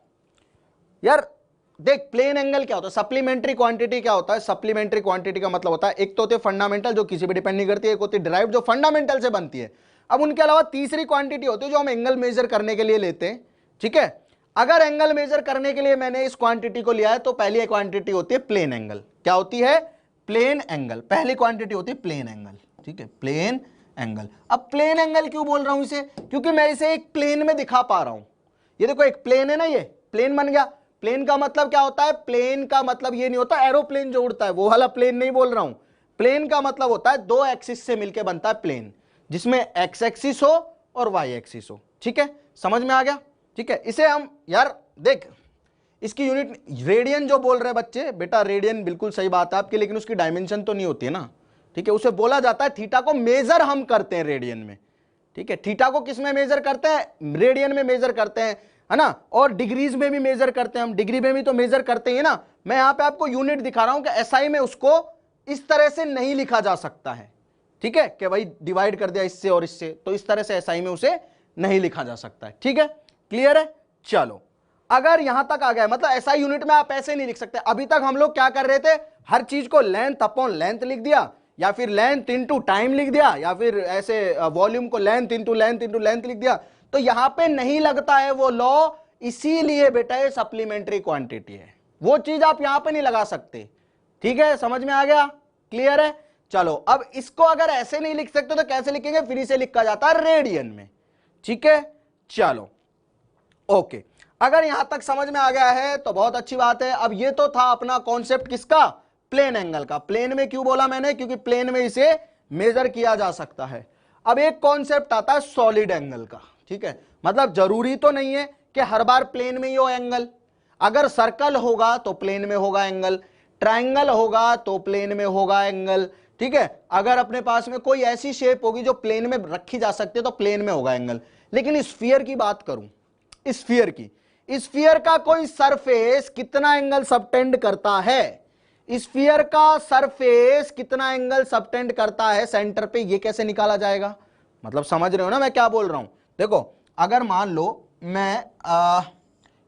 A: यार। देख प्लेन एंगल क्या होता है, सप्लीमेंट्री क्वांटिटी क्या होता है, सप्लीमेंट्री क्वांटिटी का मतलब होता है, एक तो होती है फंडामेंटल जो किसी पे डिपेंड नहीं करती है, एक होती है डिराइव्ड जो फंडामेंटल से बनती है। अब उनके अलावा तीसरी क्वांटिटी होती है जो हम एंगल मेजर करने के लिए लेते हैं। ठीक है, अगर एंगल मेजर करने के लिए मैंने इस क्वांटिटी को लिया है तो पहली क्वांटिटी होती है प्लेन एंगल। क्या होती है, प्लेन एंगल, पहली क्वांटिटी होती है प्लेन एंगल। ठीक है, प्लेन एंगल। अब प्लेन एंगल क्यों बोल रहा हूं इसे, क्योंकि मैं इसे एक प्लेन में दिखा पा रहा हूं। ये देखो एक प्लेन है ना, ये प्लेन बन गया। प्लेन का मतलब क्या होता है, प्लेन का मतलब ये नहीं होता एरोप्लेन जो उड़ता है वो वाला प्लेन नहीं बोल रहा हूं। प्लेन का मतलब होता है दो एक्सिस से मिलकर बनता है प्लेन, जिसमें एक्स एक्सिस हो और वाई एक्सिस हो। ठीक है, समझ में आ गया। ठीक है, इसे हम यार देख इसकी यूनिट रेडियन जो बोल रहे बच्चे, बेटा रेडियन बिल्कुल सही बात है आपकी, लेकिन उसकी डायमेंशन तो नहीं होती है ना। ठीक है, उसे बोला जाता है, थीटा को मेजर हम करते हैं रेडियन में। ठीक है, थीटा को किस में मेजर करते हैं, रेडियन में मेजर करते हैं, है ना, और डिग्रीज में भी मेजर करते हैं हम, डिग्री में भी तो मेजर करते हैं ना। मैं यहां पे आपको यूनिट दिखा रहा हूं कि एसआई में उसको इस तरह से नहीं लिखा जा सकता है। ठीक है, कि भाई डिवाइड कर दिया इससे और इससे, तो इस तरह से एसआई में उसे नहीं लिखा जा सकता है। ठीक है, क्लियर है। चलो, अगर यहां तक आ गया, मतलब एसआई यूनिट में आप ऐसे नहीं लिख सकते। अभी तक हम लोग क्या कर रहे थे, हर चीज को लेंथ अपॉन लेंथ लिख दिया, या फिर लेंथ इनटू टाइम लिख दिया, या फिर ऐसे वॉल्यूम को लेंथ इनटू लेंथ लिख दिया। तो यहां पे नहीं लगता है वो लॉ, इसीलिए बेटा ये सप्लीमेंट्री क्वांटिटी है, वो चीज आप यहां पे नहीं लगा सकते। ठीक है, समझ में आ गया, क्लियर है। चलो, अब इसको अगर ऐसे नहीं लिख सकते तो कैसे लिखेंगे, फिर इसे लिखा जाता है रेडियन में। ठीक है, चलो ओके, अगर यहां तक समझ में आ गया है तो बहुत अच्छी बात है। अब ये तो था अपना कॉन्सेप्ट किसका, प्लेन एंगल का। प्लेन में क्यों बोला मैंने, क्योंकि प्लेन में इसे मेजर किया जा सकता है। अब एक कॉन्सेप्ट आता है सॉलिड एंगल का। ठीक है, मतलब जरूरी तो नहीं है कि हर बार प्लेन में ही हो एंगल। अगर सर्कल होगा तो प्लेन में होगा एंगल, ट्रायंगल होगा तो प्लेन में होगा एंगल। ठीक है, अगर अपने पास में कोई ऐसी शेप होगी जो प्लेन में रखी जा सकती है तो प्लेन में होगा एंगल। लेकिन स्फीयर की बात करूं, स्फीयर की, स्फीयर का कोई सरफेस कितना एंगल सबटेंड करता है, स्फीयर का सरफेस कितना एंगल सबटेंड करता है सेंटर पे, ये कैसे निकाला जाएगा। मतलब समझ रहे हो ना मैं क्या बोल रहा हूं। देखो, अगर मान लो मैं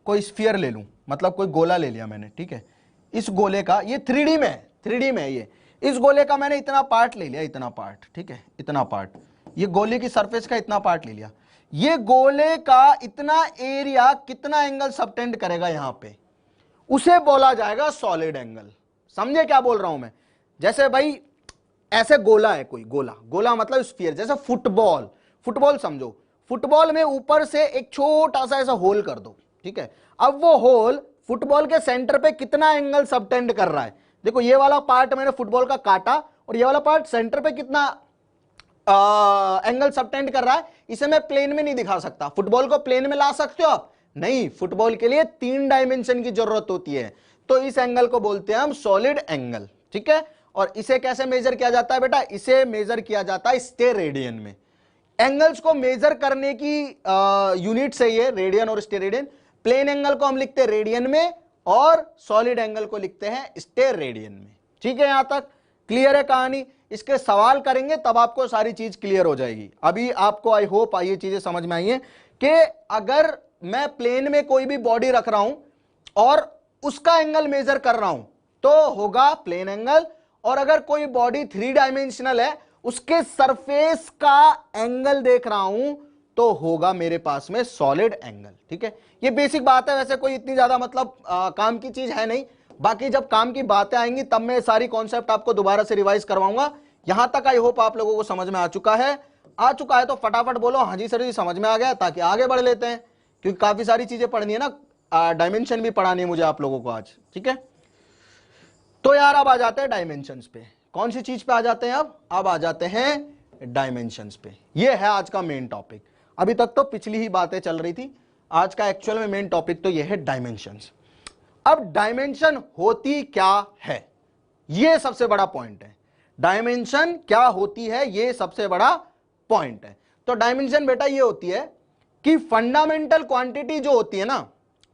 A: कोई स्फीयर ले लूं, मतलब कोई गोला ले लिया मैंने। ठीक है, इस गोले का, ये 3D में है, 3D में है ये, इस गोले का मैंने इतना पार्ट ले लिया, इतना पार्ट, ठीक है, इतना पार्ट, ये गोले की सरफेस का इतना पार्ट ले लिया। ये गोले का इतना एरिया कितना एंगल सबटेंड करेगा यहां पे, उसे बोला जाएगा सॉलिड एंगल। समझे क्या बोल रहा हूं मैं? जैसे भाई ऐसे गोला है कोई, गोला, गोला मतलब स्फीयर, जैसे फुटबॉल, फुटबॉल समझो, फुटबॉल में ऊपर से एक छोटा सा ऐसा होल कर दो, ठीक है। अब वो होल फुटबॉल के सेंटर पे कितना एंगल सबटेंड कर रहा है, देखो ये वाला पार्ट मैंने फुटबॉल का काटा और ये वाला पार्ट सेंटर पे कितना एंगल सबटेंड कर रहा है, इसे मैं प्लेन में नहीं दिखा सकता। फुटबॉल को प्लेन में ला सकते हो आप? नहीं, फुटबॉल के लिए 3 डायमेंशन की जरूरत होती है, तो इस एंगल को बोलते हैं हम सॉलिड एंगल, ठीक है। और इसे कैसे मेजर किया जाता है बेटा? इसे मेजर किया जाता है स्टेरेडियन में। एंगल्स को मेजर करने की यूनिट से ये रेडियन और स्टेरेडियन। प्लेन एंगल को हम लिखते हैं रेडियन में और सॉलिड एंगल को लिखते हैं स्टेरेडियन में, ठीक है। यहां तक क्लियर है कहानी? इसके सवाल करेंगे तब आपको सारी चीज क्लियर हो जाएगी। अभी आपको आई होप ये चीजें समझ में आई है कि अगर मैं प्लेन में कोई भी बॉडी रख रहा हूं और उसका एंगल मेजर कर रहा हूं तो होगा प्लेन एंगल, और अगर कोई बॉडी 3 डायमेंशनल है उसके सरफेस का एंगल देख रहा हूं तो होगा मेरे पास में सॉलिड एंगल, ठीक है। ये बेसिक बात है, वैसे कोई इतनी ज्यादा मतलब काम की चीज है नहीं। बाकी जब काम की बातें आएंगी तब मैं सारी कॉन्सेप्ट आपको दोबारा से रिवाइज करवाऊंगा। यहां तक आई होप आप लोगों को समझ में आ चुका है। तो फटाफट बोलो हाँ जी सर जी समझ में आ गया, ताकि आगे बढ़ लेते हैं, क्योंकि काफी सारी चीजें पढ़नी है ना, डायमेंशन भी पढ़ानी है मुझे आप लोगों को आज, ठीक है। तो यार अब आ जाते हैं डायमेंशंस पे। कौन सी चीज पे आ जाते हैं? अब आ जाते हैं डायमेंशंस पे। ये है आज का मेन टॉपिक। अभी तक तो पिछली ही बातें चल रही थी, आज का एक्चुअल में मेन टॉपिक तो ये है डायमेंशंस। अब डायमेंशन होती क्या है, ये सबसे बड़ा पॉइंट है। डायमेंशन क्या होती है, ये सबसे बड़ा पॉइंट है। तो डायमेंशन बेटा ये होती है कि फंडामेंटल क्वांटिटी जो होती है ना,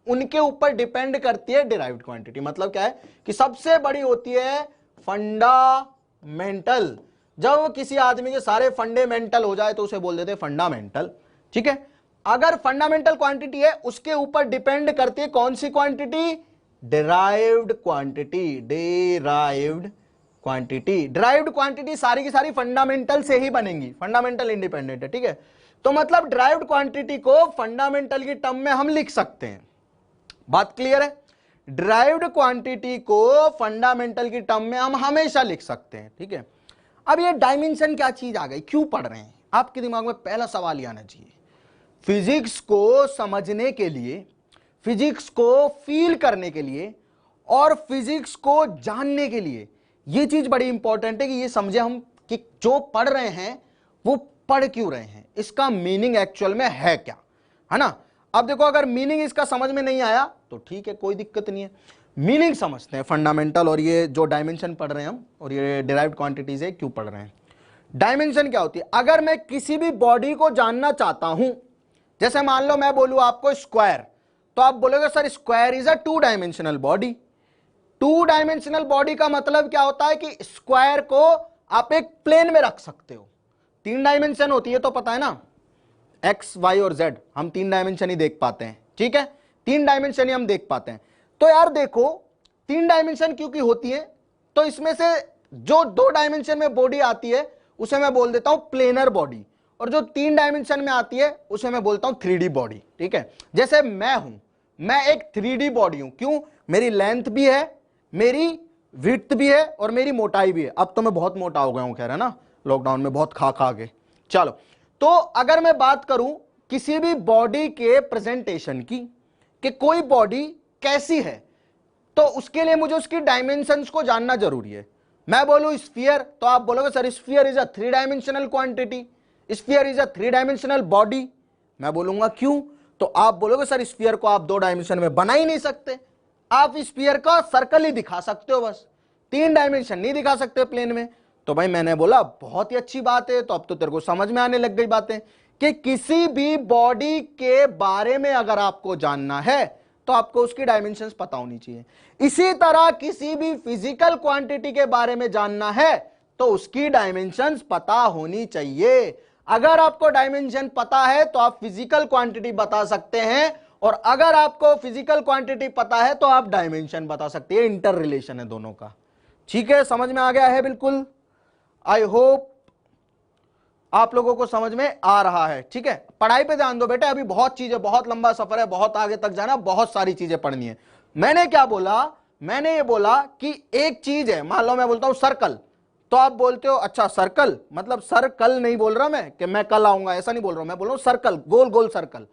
A: उनके ऊपर डिपेंड करती है डिराइव्ड क्वांटिटी। मतलब क्या है कि सबसे बड़ी होती है फंडामेंटल। जब किसी आदमी के सारे फंडामेंटल हो जाए तो उसे बोल देते हैं फंडामेंटल, ठीक है। अगर फंडामेंटल क्वांटिटी है उसके ऊपर डिपेंड करती है कौन सी quantity? Derived quantity. Derived quantity, derived quantity सारी की सारी फंडामेंटल से ही बनेंगी, फंडामेंटल इंडिपेंडेंट है, ठीक है। तो मतलब डिराइव्ड क्वांटिटी को फंडामेंटल की टर्म में हम लिख सकते हैं। बात क्लियर है? डिराइव्ड क्वांटिटी को फंडामेंटल की टर्म में हम हमेशा लिख सकते हैं, ठीक है। अब ये डायमेंशन क्या चीज आ गई, क्यों पढ़ रहे हैं? आपके दिमाग में पहला सवाल ये आना चाहिए। फिजिक्स को समझने के लिए, फिजिक्स को फील करने के लिए और फिजिक्स को जानने के लिए ये चीज बड़ी इंपॉर्टेंट है कि ये समझे हम कि जो पढ़ रहे हैं वो पढ़ क्यों रहे हैं, इसका मीनिंग एक्चुअल में है क्या, है ना। अब देखो अगर मीनिंग इसका समझ में नहीं आया तो ठीक है, कोई दिक्कत नहीं है। मीनिंग समझते हैं फंडामेंटल और ये जो डायमेंशन पढ़ रहे हैं हम और ये डिराइव्ड क्वांटिटीज है क्यों पढ़ रहे हैं। डायमेंशन क्या होती है? अगर मैं किसी भी बॉडी को जानना चाहता हूं, जैसे मान लो मैं बोलूं आपको स्क्वायर, तो आप बोलोगे sir square is a 2 dimensional body. 2 dimensional body का मतलब क्या होता है कि स्क्वायर को आप एक प्लेन में रख सकते हो। 3 डायमेंशन होती है तो पता है ना, एक्स वाई और जेड, हम 3 डायमेंशन ही देख पाते हैं, ठीक है। 3 डायमेंशन ही हम देख पाते हैं। तो यार देखो 3 डायमेंशन क्योंकि होती है, तो इसमें से जो 2 डायमेंशन में बॉडी आती है उसे मैं बोल देता हूं प्लेनर बॉडी, और जो 3 डायमेंशन में आती है उसे मैं बोलता हूं 3D बॉडी, ठीक है। जैसे मैं हूं, मैं एक 3D बॉडी हूं। क्यों? मेरी लेंथ भी है, मेरी विड्थ भी है और मेरी मोटाई भी है। अब तो मैं बहुत मोटा हो गया हूं, खैर है ना, लॉकडाउन में बहुत खा खा के। चलो, तो अगर मैं बात करूं किसी भी बॉडी के प्रेजेंटेशन की कि कोई बॉडी कैसी है, तो उसके लिए मुझे उसकी डायमेंशंस को जानना जरूरी है। मैं बोलूं स्फीयर, तो आप बोलोगे sir sphere is a 3 dimensional quantity, sphere is a 3 dimensional body. मैं बोलूंगा क्यों, तो आप बोलोगे सर स्फीयर को आप 2 डायमेंशन में बना ही नहीं सकते, आप स्फीयर का सर्कल ही दिखा सकते हो, बस 3 डायमेंशन नहीं दिखा सकते प्लेन में। तो भाई मैंने बोला बहुत ही अच्छी बात है, तो अब तो तेरे को समझ में आने लग गई बातें कि किसी भी बॉडी के बारे में अगर आपको जानना है तो आपको उसकी डायमेंशंस पता होनी चाहिए। इसी तरह किसी भी फिजिकल क्वांटिटी के बारे में जानना है तो उसकी डायमेंशंस पता होनी चाहिए। अगर आपको डायमेंशन पता है तो आप फिजिकल क्वांटिटी बता सकते हैं, और अगर आपको फिजिकल क्वांटिटी पता है तो आप डायमेंशन बता सकते हैं। इंटर रिलेशन है दोनों का। ठीक है, समझ में आ गया है बिल्कुल। आई होप आप लोगों को समझ में आ रहा है। ठीक है, पढ़ाई पे ध्यान दो बेटे, अभी बहुत चीजें, बहुत लंबा सफर है, बहुत आगे तक जाना, बहुत सारी चीजें पढ़नी है। मैंने क्या बोला, मैंने ये बोला कि एक चीज है, मान लो मैं बोलता हूं सर्कल, तो आप बोलते हो अच्छा सर्कल, मतलब सर्कल नहीं बोल रहा मैं कि मैं कल आऊंगा, ऐसा नहीं बोल रहा हूं, मैं बोल रहा हूं सर्कल, गोल गोल सर्कल।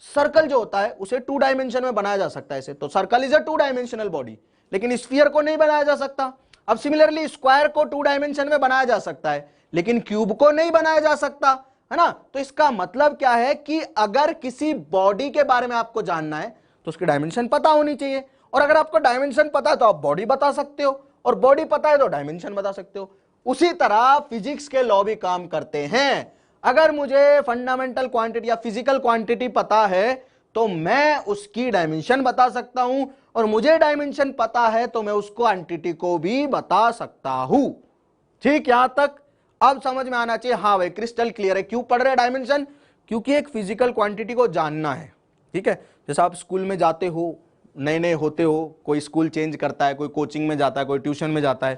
A: सर्कल जो होता है उसे 2 डायमेंशन में बनाया जा सकता है ऐसे, तो circle is a 2 dimensional body, लेकिन स्फीयर को नहीं बनाया जा सकता। अब सिमिलरली स्क्वायर को 2 डायमेंशन में बनाया जा सकता है, लेकिन क्यूब को नहीं बनाया जा सकता, है ना। तो इसका मतलब क्या है कि अगर किसी बॉडी के बारे में आपको जानना है तो उसकी डायमेंशन पता होनी चाहिए, और अगर आपको डायमेंशन पता है तो आप बॉडी बता सकते हो, और बॉडी पता है तो डायमेंशन बता सकते हो। उसी तरह फिजिक्स के लॉ भी काम करते हैं। अगर मुझे फंडामेंटल क्वांटिटी या फिजिकल क्वांटिटी पता है तो मैं उसकी डायमेंशन बता सकता हूं, और मुझे डायमेंशन पता है तो मैं उस क्वांटिटी को भी बता सकता हूं। ठीक, यहां तक अब समझ में आना चाहिए। हाँ भाई क्रिस्टल क्लियर है। क्यों पढ़ रहे हैं डायमेंशन? क्योंकि एक फिजिकल क्वांटिटी को जानना है। ठीक है, जैसे आप स्कूल में जाते हो, नए नए होते हो, कोई स्कूल चेंज करता है, कोई कोचिंग में जाता है, कोई ट्यूशन में जाता है,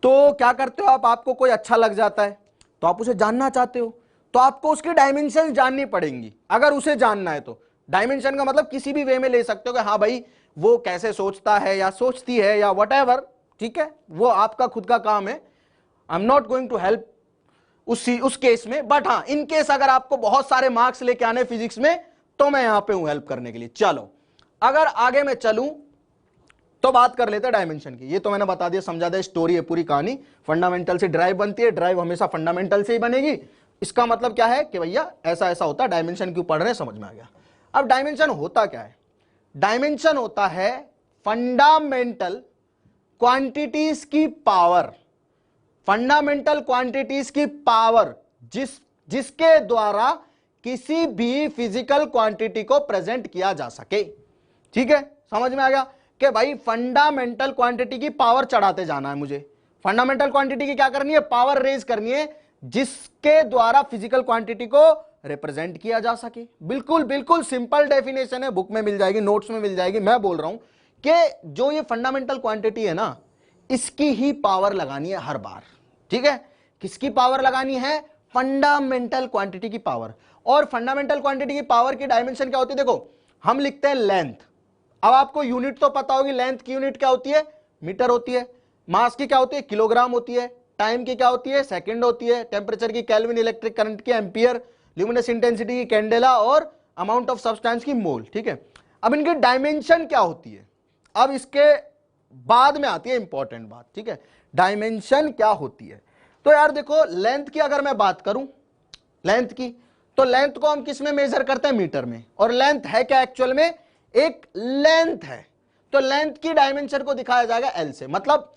A: तो क्या करते हो आप, आपको कोई अच्छा लग जाता है तो आप उसे जानना चाहते हो, तो आपको उसकी डायमेंशन जाननी पड़ेंगी। अगर उसे जानना है तो डायमेंशन का मतलब किसी भी वे में ले सकते हो कि हाँ भाई वो कैसे सोचता है या सोचती है या वट। ठीक है, वो आपका खुद का काम है। I am not going to help उस केस में, बट हाँ इन केस अगर आपको बहुत सारे मार्क्स लेके आने फिजिक्स में तो मैं यहां पे हूं हेल्प करने के लिए। चलो अगर आगे मैं चलूं तो बात कर लेते हैं डायमेंशन की। ये तो मैंने बता दिया, समझा दिया, स्टोरी है पूरी कहानी। फंडामेंटल से ड्राइव बनती है, ड्राइव हमेशा फंडामेंटल से ही बनेगी। इसका मतलब क्या है कि भैया ऐसा ऐसा होता है, डायमेंशन क्यों पढ़ रहे हैं समझ में आ गया। अब डायमेंशन होता क्या है? डायमेंशन होता है फंडामेंटल क्वांटिटीज की पावर, फंडामेंटल क्वांटिटीज की पावर जिसके द्वारा किसी भी फिजिकल क्वांटिटी को प्रेजेंट किया जा सके। ठीक है, समझ में आ गया कि भाई फंडामेंटल क्वांटिटी की पावर चढ़ाते जाना है मुझे। फंडामेंटल क्वांटिटी की क्या करनी है? पावर रेज करनी है, जिसके द्वारा फिजिकल क्वांटिटी को रिप्रेजेंट किया जा सके। बिल्कुल बिल्कुल सिंपल डेफिनेशन है, बुक में मिल जाएगी, नोट्स में मिल जाएगी। मैं बोल रहा हूं कि जो ये फंडामेंटल क्वांटिटी है ना, इसकी ही पावर लगानी है हर बार। ठीक है, किसकी पावर लगानी है? फंडामेंटल क्वांटिटी की पावर। और फंडामेंटल क्वांटिटी की पावर की डायमेंशन क्या होती है? देखो हम लिखते हैं लेंथ। अब आपको यूनिट तो पता होगी, लेंथ की यूनिट क्या होती है? मीटर होती है। मास की क्या होती है? किलोग्राम होती है। टाइम की क्या होती है? सेकंड होती है। टेम्परेचर की केल्विन, इलेक्ट्रिक करंट की एम्पियर, ल्यूमिनस इंटेंसिटी की कैंडेला, और अमाउंट ऑफ सब्सटेंस की मोल। ठीक है, अब इनकी डायमेंशन क्या होती है? अब इसके बाद में आती है इंपॉर्टेंट बात। ठीक है, डायमेंशन क्या होती है? तो यार देखो, लेंथ की अगर मैं बात करूं, लेंथ की, तो लेंथ को हम किस में मेजर करते हैं? मीटर में। और लेंथ है क्या एक्चुअल में? एक लेंथ है। तो लेंथ की डायमेंशन को दिखाया जाएगा एल से। मतलब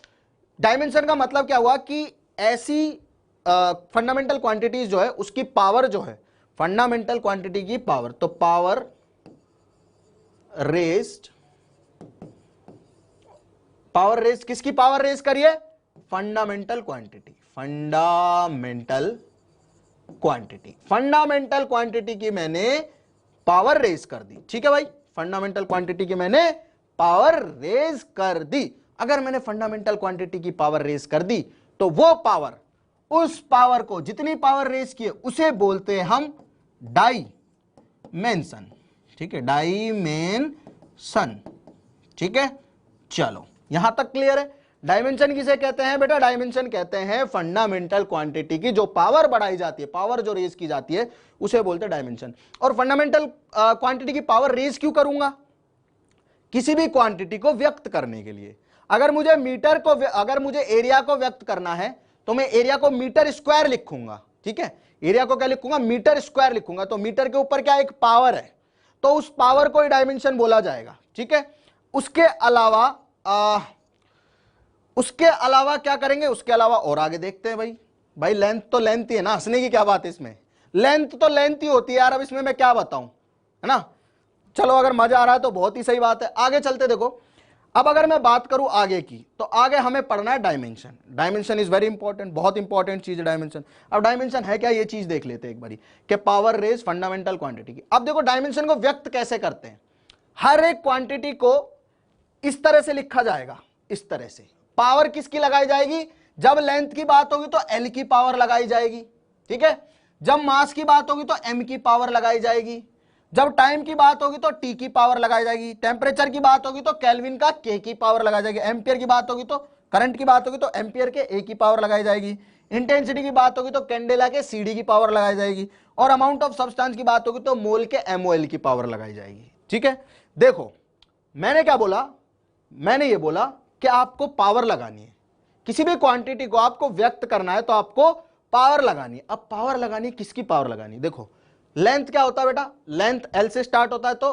A: डायमेंशन का मतलब क्या हुआ कि ऐसी फंडामेंटल क्वांटिटीज जो है उसकी पावर जो है, फंडामेंटल क्वांटिटी की पावर, तो पावर रेज्ड, पावर रेज किसकी पावर रेज करिए? Fundamental quantity, fundamental quantity, fundamental quantity की मैंने पावर रेज कर दी। ठीक है भाई, फंडामेंटल क्वांटिटी की मैंने पावर रेज कर दी। अगर मैंने फंडामेंटल क्वांटिटी की पावर रेज कर दी तो वो पावर, उस पावर को, जितनी पावर रेज की है उसे बोलते हैं हम डायमेंशन। ठीक है, डायमेंशन। ठीक है, चलो यहां तक क्लियर है। डायमेंशन किसे कहते हैं बेटा? डायमेंशन कहते हैं फंडामेंटल क्वांटिटी की जो पावर बढ़ाई जाती है, पावर जो रेज की जाती है उसे बोलते हैं डायमेंशन। और फंडामेंटल क्वांटिटी की पावर रेज क्यों करूंगा? किसी भी क्वांटिटी को व्यक्त करने के लिए। अगर मुझे मीटर को, अगर मुझे एरिया को व्यक्त करना है तो मैं एरिया को मीटर स्क्वायर लिखूंगा। ठीक है, एरिया को क्या लिखूंगा? मीटर स्क्वायर लिखूंगा। तो मीटर के ऊपर क्या? एक पावर है, तो उस पावर को ही डायमेंशन बोला जाएगा। ठीक है, उसके अलावा क्या करेंगे? उसके अलावा और आगे देखते हैं। भाई लेंथ तो लेंथ ही है ना, हंसने की क्या बात है इसमें? लेंथ तो लेंथ ही होती है यार, अब इसमें मैं क्या बताऊं, है ना। चलो अगर मजा आ रहा है तो बहुत ही सही बात है, आगे चलते। देखो अब अगर मैं बात करूं आगे की, तो आगे हमें पढ़ना है dimension. Dimension is very important, बहुत इंपॉर्टेंट चीज है डायमेंशन। अब डायमेंशन है क्या, ये चीज देख लेते हैं एक बारी, कि पावर रेज फंडामेंटल क्वांटिटी की। अब देखो डायमेंशन को व्यक्त कैसे करते हैं। हर एक क्वांटिटी को इस तरह से लिखा जाएगा, इस तरह से, पावर किसकी लगाई जाएगी? जब लेंथ की बात होगी तो एल की पावर लगाई जाएगी, ठीक है। जब मास की बात होगी तो एम की पावर लगाई जाएगी। जब टाइम की बात होगी तो टी की पावर लगाई जाएगी। टेम्परेचर की बात होगी तो केल्विन का के की पावर लगाई जाएगी। एम्पियर की बात होगी तो, करंट की बात होगी तो एम्पियर के ए की पावर लगाई जाएगी। इंटेंसिटी की बात होगी तो कैंडेला के सीडी की पावर लगाई जाएगी। और अमाउंट ऑफ सब्सटेंस की बात होगी तो मोल के एमओएल की पावर लगाई जाएगी, ठीक है। देखो मैंने क्या बोला, मैंने ये बोला कि आपको पावर लगानी है, किसी भी क्वांटिटी को आपको व्यक्त करना है तो आपको पावर लगानी है। अब पावर लगानी, किसकी पावर लगानी? देखो लेंथ क्या होता है बेटा, लेंथ एल से स्टार्ट होता है तो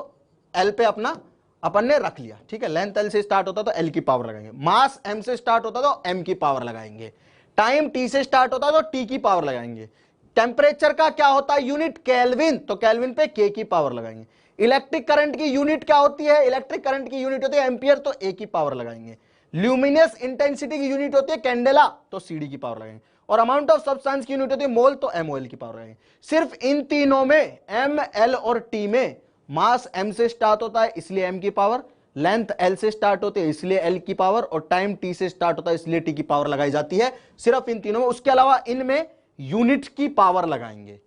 A: एल पे अपना अपन ने रख लिया, ठीक है। लेंथ एल से स्टार्ट होता है तो एल की पावर लगाएंगे। मास एम से स्टार्ट होता है तो एम की पावर लगाएंगे। टाइम टी से स्टार्ट होता है तो टी की पावर लगाएंगे। टेम्परेचर का क्या होता है यूनिट? केल्विन, तो केल्विन पे के की पावर लगाएंगे। इलेक्ट्रिक करंट की यूनिट क्या होती है? इलेक्ट्रिक करंट की यूनिट होती है एम्पियर, तो ए की पावर लगाएंगे। ल्यूमिनस इंटेंसिटी की यूनिट होती है कैंडेला, तो सीडी की पावर लगाएंगे। और अमाउंट ऑफ सब्सटेंस की यूनिट होती है मोल, तो एमओएल की पावर लगाएंगे। सिर्फ इन तीनों में, एम एल और टी में, मास एम से स्टार्ट होता है इसलिए एम की पावर, लेंथ एल से स्टार्ट होती है इसलिए एल की पावर, और टाइम टी से स्टार्ट होता है इसलिए टी की पावर लगाई जाती है। सिर्फ इन तीनों में। उसके अलावा इनमें यूनिट की पावर लगाएंगे।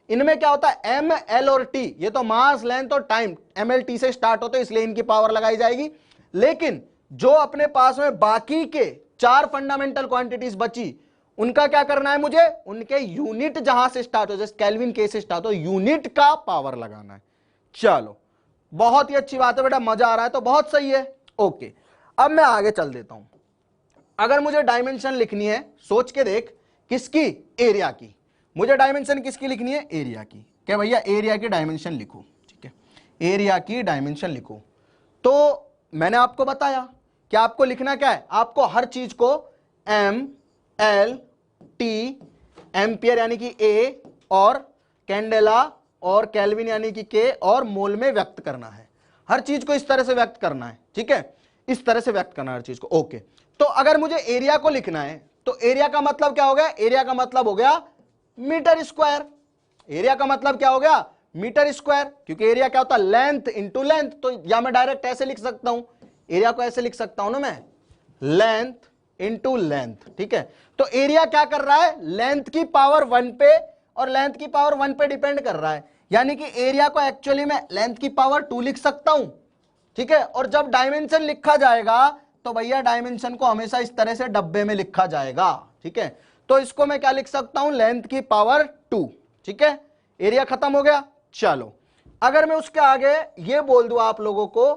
A: इनमें क्या होता है? एम एल और टी, ये तो मास लेंथ और टाइम एम एल टी से स्टार्ट होते हैं इसलिए इनकी पावर लगाई जाएगी। लेकिन जो अपने पास में बाकी के 4 फंडामेंटल क्वांटिटीज बची, उनका क्या करना है मुझे? उनके यूनिट जहां से स्टार्ट हो, जैसे केल्विन के से स्टार्ट हो, यूनिट का पावर लगाना है। चलो बहुत ही अच्छी बात है बेटा, मजा आ रहा है तो बहुत सही है। ओके अब मैं आगे चल देता हूं। अगर मुझे डायमेंशन लिखनी है, सोच के देख, किसकी? एरिया की। मुझे डायमेंशन किसकी लिखनी है? एरिया की। क्या भैया एरिया की डायमेंशन लिखो, ठीक है, एरिया की डायमेंशन लिखो। तो मैंने आपको बताया कि आपको लिखना क्या है, आपको हर चीज को एम एल टी, एम्पियर यानी कि ए, और कैंडेला और केल्विन यानी कि के, और मोल में व्यक्त करना है। हर चीज को इस तरह से व्यक्त करना है, ठीक है, इस तरह से व्यक्त करना है हर चीज को। ओके तो अगर मुझे एरिया को लिखना है तो एरिया का मतलब क्या हो गया? एरिया का मतलब हो गया मीटर स्क्वायर। एरिया का मतलब क्या हो गया? मीटर स्क्वायर, क्योंकि एरिया क्या होता है? Length into length. तो या मैं डायरेक्ट ऐसे लिख सकता हूं, एरिया को ऐसे लिख सकता हूं ना मैं, लेंथ इंटू लेंथ, ठीक है। तो एरिया क्या कर रहा है? लेंथ की पावर 1 पे, और लेंथ की पावर 1 पे डिपेंड कर रहा है, यानी कि एरिया को एक्चुअली मैं लेंथ की पावर 2 लिख सकता हूं, ठीक है। और जब डायमेंशन लिखा जाएगा तो भैया डायमेंशन को हमेशा इस तरह से डब्बे में लिखा जाएगा, ठीक है। तो इसको मैं क्या लिख सकता हूं? लेंथ की पावर 2, ठीक है। एरिया खत्म हो गया। चलो अगर मैं उसके आगे ये बोल दूं आप लोगों को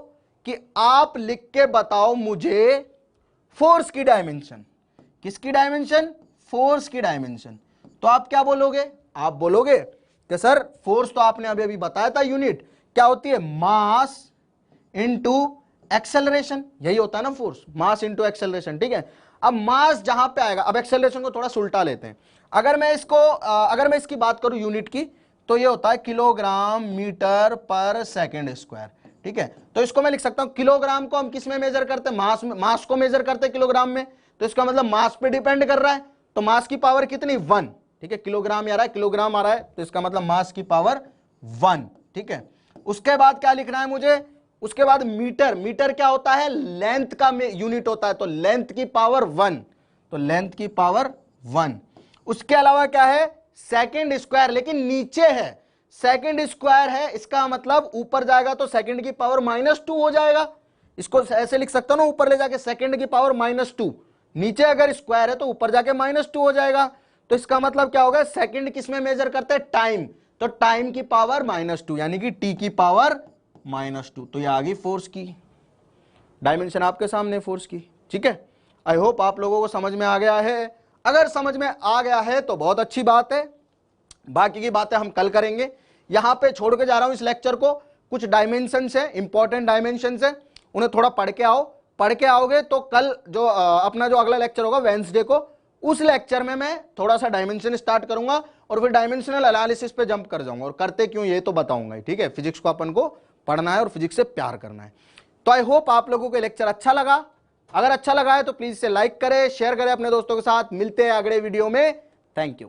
A: कि आप लिख के बताओ मुझे फोर्स की डायमेंशन। किसकी डायमेंशन? फोर्स की डायमेंशन। तो आप क्या बोलोगे? आप बोलोगे कि सर फोर्स तो आपने अभी अभी बताया था, यूनिट क्या होती है? मास इंटू एक्सेलरेशन, यही होता है ना फोर्स, मास इंटू एक्सेलरेशन, ठीक है। अब मास जहां पे आएगा, अब एक्सेलरेशन को थोड़ा उल्टा लेते हैं। अगर मैं इसकी बात करूं यूनिट की, तो ये होता है किलोग्राम मीटर पर सेकेंड स्क्वायर, ठीक है। तो इसको मैं लिख सकता हूं, किलोग्राम को हम किस में मेजर करते हैं? मास में। मास को मेजर करते हैं किलोग्राम में, तो इसका मतलब मास पे डिपेंड कर रहा है। तो मास की पावर कितनी? 1, ठीक है। किलोग्राम आ रहा है, किलोग्राम आ रहा है, तो इसका मतलब मास की पावर 1, ठीक है। उसके बाद क्या लिखना है मुझे? उसके बाद मीटर। मीटर क्या होता है? लेंथ का यूनिट होता है, तो लेंथ की पावर 1, तो लेंथ की पावर 1। उसके अलावा क्या है? सेकंड स्क्वायर, लेकिन नीचे है, सेकंड स्क्वायर है, इसका मतलब ऊपर जाएगा तो सेकंड की पावर -2 हो जाएगा। इसको ऐसे लिख सकता हूं ना, ऊपर ले जाके सेकंड की पावर -2, नीचे अगर स्क्वायर है तो ऊपर जाके -2 हो जाएगा। तो इसका मतलब क्या होगा? सेकंड किस में मेजर करते हैं? टाइम, तो टाइम की पावर -2, यानी कि टी की पावर -2। तो ये आ गई फोर्स की डायमेंशन आपके सामने, फोर्स की, ठीक है। आई होप आप लोगों को समझ में आ गया है। अगर समझ में आ गया है तो बहुत अच्छी बात है, बाकी की बातें हम कल करेंगे। यहां पे छोड़ के जा रहा हूं इस लेक्चर को। कुछ डायमेंशंस है, इंपॉर्टेंट डायमेंशंस है, उन्हें थोड़ा पढ़ के आओ। पढ़ के आओगे तो कल जो अपना जो अगला लेक्चर होगा वेडनेसडे को, उस लेक्चर में मैं थोड़ा सा डायमेंशन स्टार्ट करूंगा और फिर डायमेंशनल एनालिसिस पे जंप कर जाऊंगा, और करते क्यों ये तो बताऊंगा, ठीक है। फिजिक्स को अपन को पढ़ना है और फिजिक्स से प्यार करना है। तो आई होप आप लोगों को लेक्चर अच्छा लगा। अगर अच्छा लगा है तो प्लीज इसे लाइक करें, शेयर करें अपने दोस्तों के साथ। मिलते हैं अगले वीडियो में। Thank you.